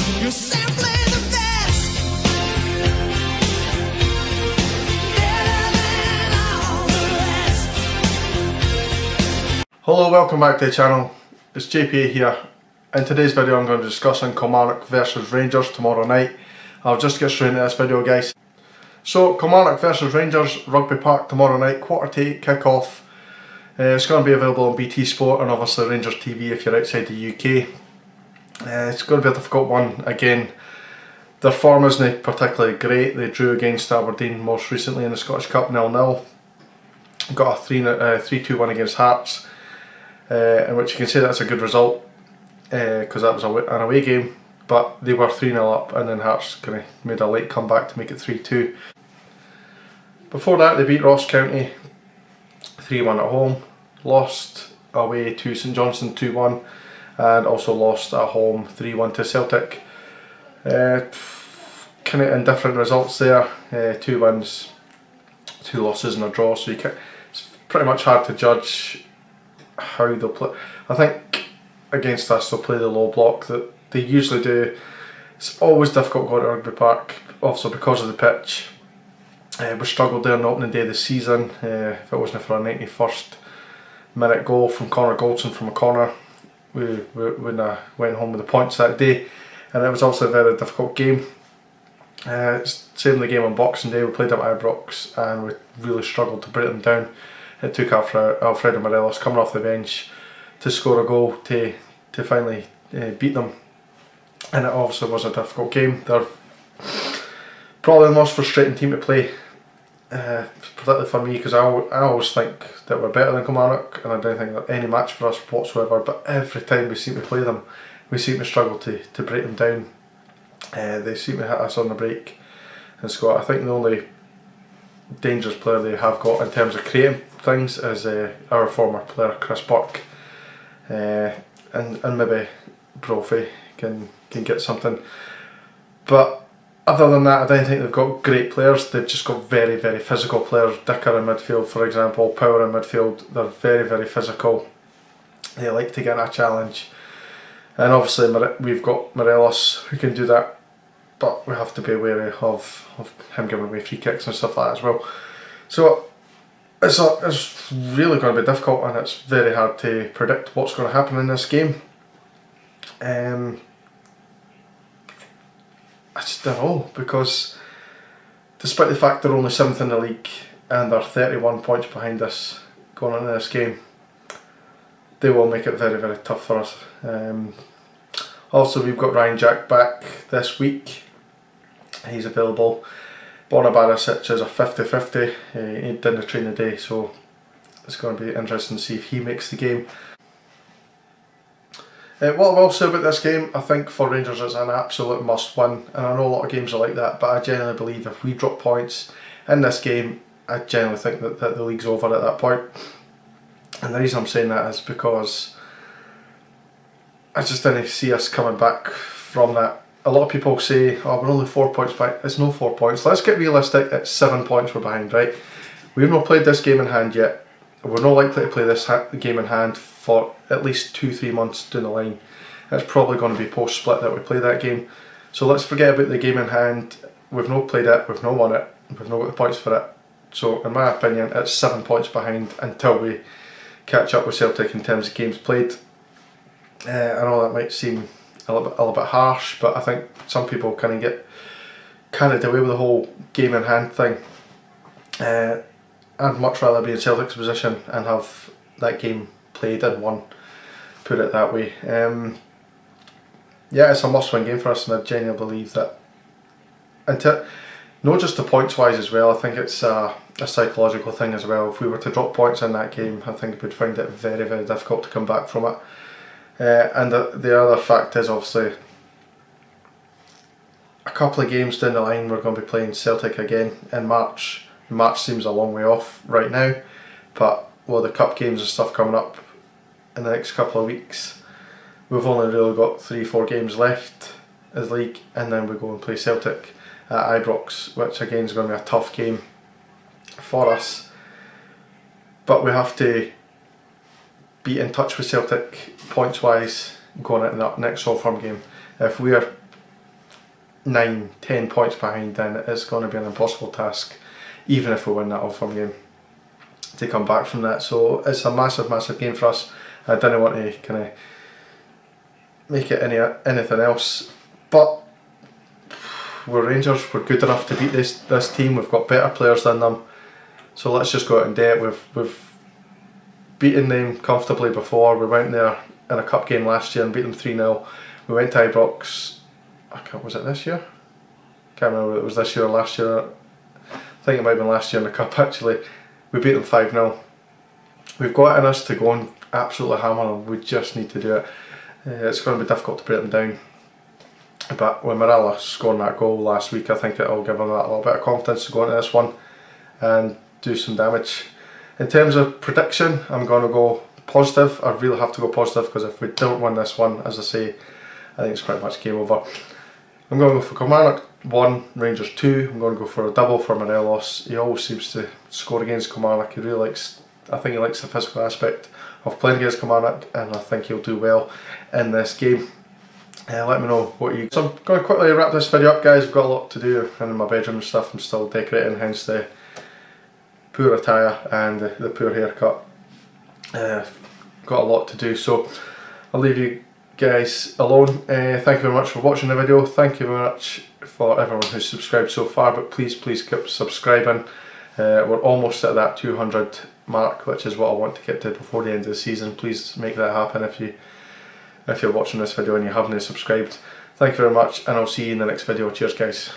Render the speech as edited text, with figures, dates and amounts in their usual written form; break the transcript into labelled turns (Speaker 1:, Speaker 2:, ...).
Speaker 1: You're simply the best, better than all the rest.
Speaker 2: Hello, welcome back to the channel. It's JPA here. In today's video I'm going to be discussing Kilmarnock versus Rangers tomorrow night. I'll just get straight into this video, guys. So Kilmarnock versus Rangers, Rugby Park tomorrow night, 7:45 kick-off. It's going to be available on BT Sport and obviously Rangers TV if you're outside the UK. It's going to be a difficult one again. Their form isn't particularly great. They drew against Aberdeen most recently in the Scottish Cup 0-0. Got a 3-2 win against Hearts, in which you can say that's a good result because that was an away game, but they were 3-0 up and then Hearts kind of made a late comeback to make it 3-2. Before that they beat Ross County 3-1 at home, lost away to St Johnstone 2-1 and also lost at home 3-1 to Celtic. Kind of indifferent results there, 2 wins, 2 losses and a draw, so it's pretty much hard to judge how they'll play. I think against us they'll play the low block that they usually do. It's always difficult going to Rugby Park, also because of the pitch. We struggled there on the opening day of the season. If it wasn't for a 91st minute goal from Connor Goldson from a corner, we went home with the points that day, and it was also a very difficult game. Same the game on Boxing Day, we played them at Ibrox and we really struggled to break them down. It took Alfredo Morelos coming off the bench to score a goal to finally beat them, and it obviously was a difficult game. They're probably the most frustrating team to play, particularly for me, because I always think that we're better than Kilmarnock and I don't think they're any match for us whatsoever, but every time we seem to play them we seem to struggle to break them down. They seem to hit us on the break and score. I think the only dangerous player they have got in terms of creating things is our former player Chris Burke, and maybe Brophy can get something, but other than that I don't think they've got great players. They've just got very, very physical players. Dicker in midfield, for example, Power in midfield. They're very, very physical. They like to get a challenge, and obviously we've got Morelos who can do that, but we have to be wary of him giving away free kicks and stuff like that as well. So it's really going to be difficult, and it's very hard to predict what's going to happen in this game. I just don't know, because despite the fact they're only 7th in the league and they're 31 points behind us going into this game, they will make it very, very tough for us. Also, we've got Ryan Jack back this week. He's available. Borna Barisic is a 50-50. He didn't train today, so it's going to be interesting to see if he makes the game. What I will say about this game, I think for Rangers it's an absolute must win, and I know a lot of games are like that, but I genuinely believe if we drop points in this game, I genuinely think that the league's over at that point. And the reason I'm saying that is because I just didn't see us coming back from that. A lot of people say, oh, we're only 4 points behind. It's no 4 points. Let's get realistic, it's 7 points we're behind, right? We've not played this game in hand yet. We're not likely to play this game in hand for at least 2-3 months down the line. It's probably going to be post-split that we play that game. So let's forget about the game in hand. We've not played it, we've not won it, we've not got the points for it. So in my opinion, it's 7 points behind until we catch up with Celtic in terms of games played. I know that might seem a little bit harsh, but I think some people kind of get carried away with the whole game in hand thing. I'd much rather be in Celtic's position and have that game played and won, put it that way. Yeah, it's a must-win game for us, and I genuinely believe that. And not just the points wise as well, I think it's a psychological thing as well. If we were to drop points in that game, I think we'd find it very, very difficult to come back from it. And the other fact is obviously a couple of games down the line we're going to be playing Celtic again in March. March seems a long way off right now, but with the cup games and stuff coming up in the next couple of weeks, we've only really got 3-4 games left as league, and then we go and play Celtic at Ibrox, which again is going to be a tough game for us. But we have to be in touch with Celtic points wise going into that next Old Firm game. If we are 9, 10 points behind, then it's going to be an impossible task, even if we win that Old Firm game, to come back from that. So it's a massive, massive game for us. I didn't want to kind of make it anything else, but we're Rangers, we're good enough to beat this team. We've got better players than them, so let's just go out and do it. We've beaten them comfortably before. We went there in a cup game last year and beat them 3-0. We went to Ibrox, was it this year? Can't remember if it was this year or last year. I think it might have been last year in the cup actually. We beat them 5-0. We've got it in us to go and absolutely hammer them. We just need to do it. It's going to be difficult to break them down, but with Marilla scoring that goal last week, I think it'll give them that little bit of confidence to go into this one and do some damage. In terms of prediction, I'm going to go positive. I really have to go positive, because if we don't win this one, as I say, I think it's pretty much game over. I'm going to go for Kilmarnock 1, Rangers 2. I'm going to go for a double for Morelos. He always seems to score against Kilmarnock. He really likes, I think he likes the physical aspect of playing against Kilmarnock, and I think he'll do well in this game. Let me know what you... So I'm going to quickly wrap this video up, guys. I've got a lot to do in my bedroom and stuff. I'm still decorating, hence the poor attire and the poor haircut. Got a lot to do, so I'll leave you guys alone. Thank you very much for watching the video. Thank you very much for everyone who's subscribed so far, but please keep subscribing. We're almost at that 200 mark, which is what I want to get to before the end of the season. Please make that happen if you're watching this video and you haven't subscribed. Thank you very much, and I'll see you in the next video. Cheers, guys.